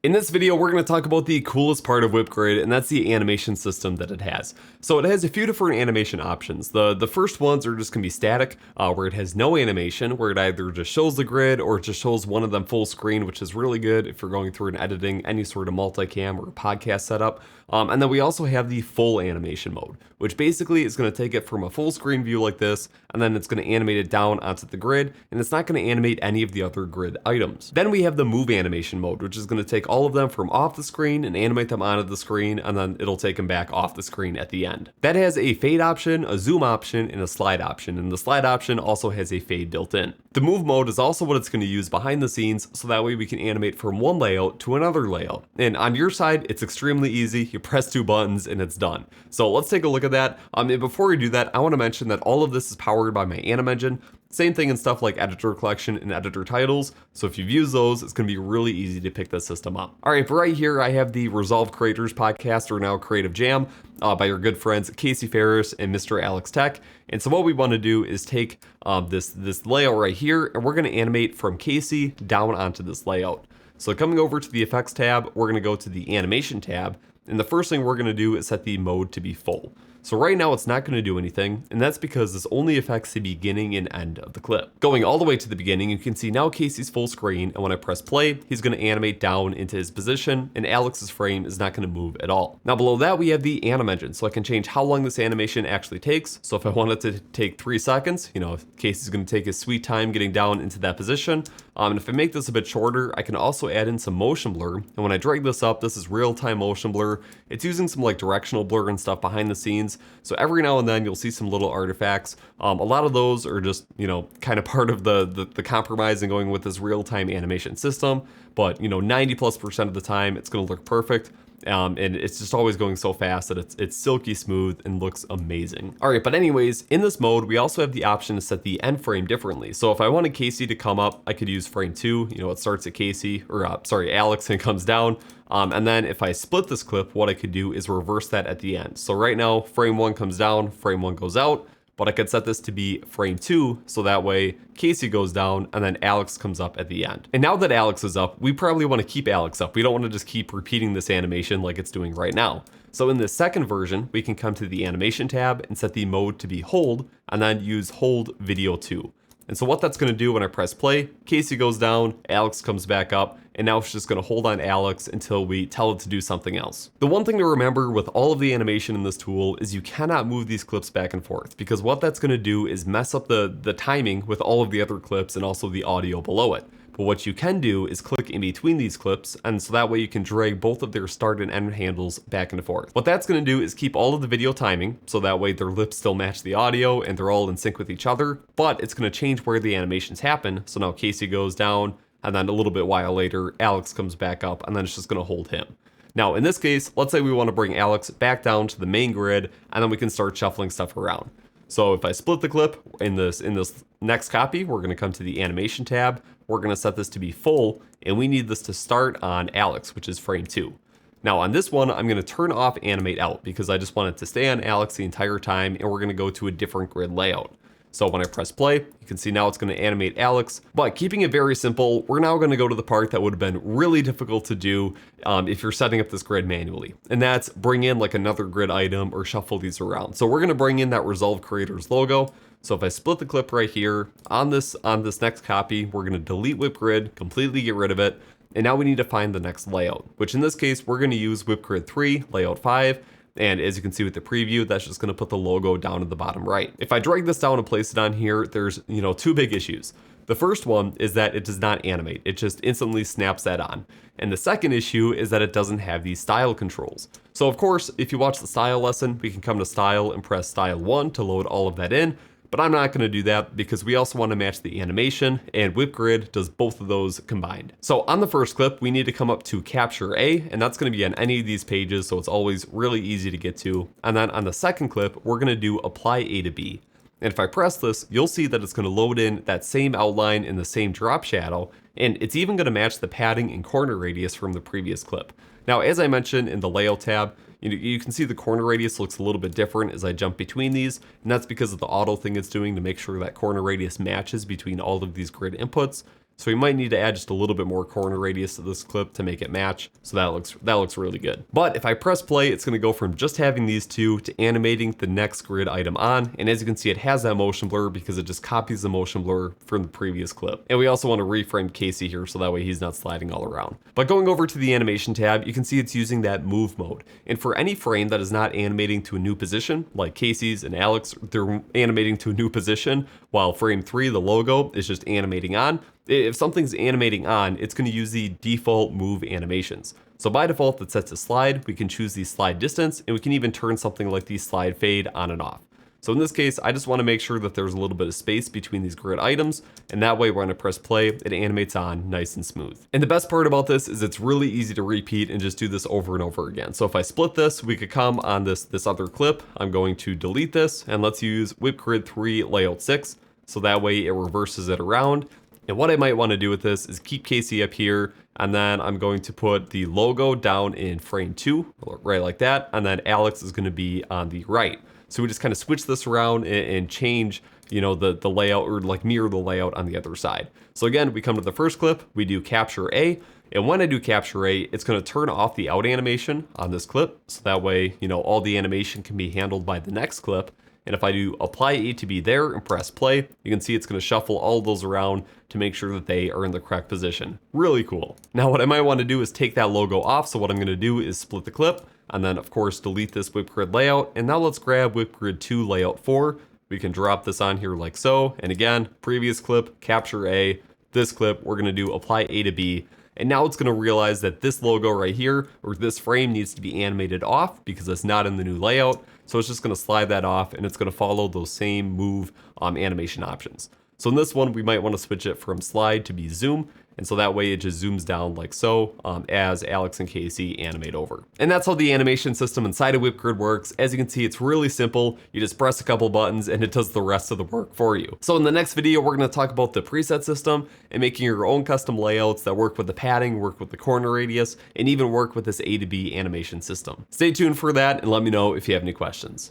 In this video, we're going to talk about the coolest part of WippGrid, and that's the animation system that it has. So it has a few different animation options. The first ones are just going to be static, where it has no animation, where it either just shows the grid or it just shows one of them full screen, which is really good if you're going through and editing any sort of multicam or podcast setup. And then we also have the full animation mode, which basically is going to take it from a full screen view like this, and then it's going to animate it down onto the grid, and it's not going to animate any of the other grid items. Then we have the move animation mode, which is going to take all of them from off the screen and animate them onto the screen, and then it'll take them back off the screen at the end. That has a fade option, a zoom option, and a slide option, and the slide option also has a fade built in. The move mode is also what it's going to use behind the scenes, so that way we can animate from one layout to another layout. And on your side, it's extremely easy. You press two buttons and it's done. So let's take a look at that. And before we do that, I want to mention that all of this is powered by my Anim engine. Same thing in stuff like editor collection and editor titles. So if you've used those, it's going to be really easy to pick this system up. All right, for right here, I have the Resolve Creators podcast, or now Creative Jam, by your good friends Casey Ferris and Mr. Alex Tech. And so what we want to do is take this layout right here, and we're going to animate from Casey down onto this layout. So coming over to the Effects tab, we're going to go to the Animation tab, and the first thing we're going to do is set the mode to be full. So right now it's not going to do anything, and that's because this only affects the beginning and end of the clip. Going all the way to the beginning, you can see now Casey's full screen, and when I press play, he's going to animate down into his position, and Alex's frame is not going to move at all. Now below that, we have the Anim engine, so I can change how long this animation actually takes. So if I want it to take 3 seconds, Casey's going to take his sweet time getting down into that position. And if I make this a bit shorter, I can also add in some motion blur. And when I drag this up, this is real-time motion blur. It's using some like directional blur and stuff behind the scenes. So every now and then you'll see some little artifacts. A lot of those are just, kind of part of the compromise and going with this real-time animation system. But, 90+% of the time, it's going to look perfect. And it's just always going so fast that it's silky smooth and looks amazing. All right, but anyways, in this mode, we also have the option to set the end frame differently. So if I wanted Casey to come up, I could use frame 2. It starts at Alex and comes down. And then if I split this clip, what I could do is reverse that at the end. So right now, frame 1 comes down, frame 1 goes out. But I could set this to be frame 2, so that way Casey goes down and then Alex comes up at the end. And now that Alex is up, we probably want to keep Alex up. We don't want to just keep repeating this animation like it's doing right now. So in the second version, we can come to the animation tab and set the mode to be hold, and then use hold video 2. And so what that's going to do when I press play, Casey goes down, Alex comes back up, and now it's just going to hold on Alex until we tell it to do something else. The one thing to remember with all of the animation in this tool is you cannot move these clips back and forth, because what that's going to do is mess up the timing with all of the other clips and also the audio below it. But what you can do is click in between these clips, and so that way you can drag both of their start and end handles back and forth. What that's going to do is keep all of the video timing, so that way their lips still match the audio and they're all in sync with each other, but it's going to change where the animations happen. So now Casey goes down, and then a little bit while later, Alex comes back up, and then it's just going to hold him. Now, in this case, let's say we want to bring Alex back down to the main grid, and then we can start shuffling stuff around. So if I split the clip in this next copy, we're going to come to the animation tab. We're going to set this to be full, and we need this to start on Alex, which is frame 2. Now on this one, I'm going to turn off animate out because I just want it to stay on Alex the entire time, and we're going to go to a different grid layout. So when I press play, you can see now it's going to animate Alex. But keeping it very simple, we're now going to go to the part that would have been really difficult to do if you're setting up this grid manually. And that's bring in like another grid item or shuffle these around. So we're going to bring in that Resolve Creators logo. So if I split the clip right here on this next copy, we're going to delete WippGrid, completely get rid of it. And now we need to find the next layout, which in this case, we're going to use WippGrid 3, layout 5. And as you can see with the preview, that's just going to put the logo down at the bottom right. If I drag this down and place it on here, there's, 2 big issues. The first one is that it does not animate. It just instantly snaps that on. And the second issue is that it doesn't have these style controls. So of course, if you watch the style lesson, we can come to style and press style 1 to load all of that in. But I'm not going to do that because we also want to match the animation, and WippGrid does both of those combined. So on the first clip, we need to come up to Capture A, and that's going to be on any of these pages, so it's always really easy to get to. And then on the second clip, we're going to do Apply A to B. And if I press this, you'll see that it's going to load in that same outline in the same drop shadow, and it's even going to match the padding and corner radius from the previous clip. Now, as I mentioned in the Layout tab, you can see the corner radius looks a little bit different as I jump between these, and that's because of the auto thing it's doing to make sure that corner radius matches between all of these grid inputs. So we might need to add just a little bit more corner radius to this clip to make it match. So that looks really good. But if I press play, it's gonna go from just having these two to animating the next grid item on. And as you can see, it has that motion blur because it just copies the motion blur from the previous clip. And we also want to reframe Casey here so that way he's not sliding all around. But going over to the animation tab, you can see it's using that move mode. And for any frame that is not animating to a new position, like Casey's and Alex, they're animating to a new position, while frame 3, the logo, is just animating on. If something's animating on, it's going to use the default move animations. So by default, it's set to slide. We can choose the slide distance, and we can even turn something like the slide fade on and off. So in this case, I just want to make sure that there's a little bit of space between these grid items, and that way when I press play, it animates on nice and smooth. And the best part about this is it's really easy to repeat and just do this over and over again. So if I split this, we could come on this other clip. I'm going to delete this, and let's use WippGrid 3 layout 6, so that way it reverses it around. And what I might want to do with this is keep Casey up here, and then I'm going to put the logo down in frame 2, right like that, and then Alex is going to be on the right. So we just kind of switch this around and change, you know, the layout, or like mirror the layout on the other side. So again, we come to the first clip, we do capture A, and when I do capture A, it's going to turn off the out animation on this clip. So that way, you know, all the animation can be handled by the next clip. And if I do apply A to B there and press play, you can see it's going to shuffle all of those around to make sure that they are in the correct position. Really cool. Now what I might want to do is take that logo off. So what I'm going to do is split the clip, and then of course delete this WippGrid layout. And now let's grab WippGrid 2 layout 4. We can drop this on here like so. And again, previous clip, capture A. This clip, we're going to do apply A to B. And now it's going to realize that this logo right here, or this frame, needs to be animated off because it's not in the new layout. So it's just going to slide that off, and it's going to follow those same move animation options. So in this one, we might want to switch it from slide to be zoom. And so that way it just zooms down like so as Alex and Casey animate over. And that's how the animation system inside of WippGrid works. As you can see, it's really simple. You just press a couple buttons and it does the rest of the work for you. So in the next video, we're going to talk about the preset system and making your own custom layouts that work with the padding, work with the corner radius, and even work with this A to B animation system. Stay tuned for that and let me know if you have any questions.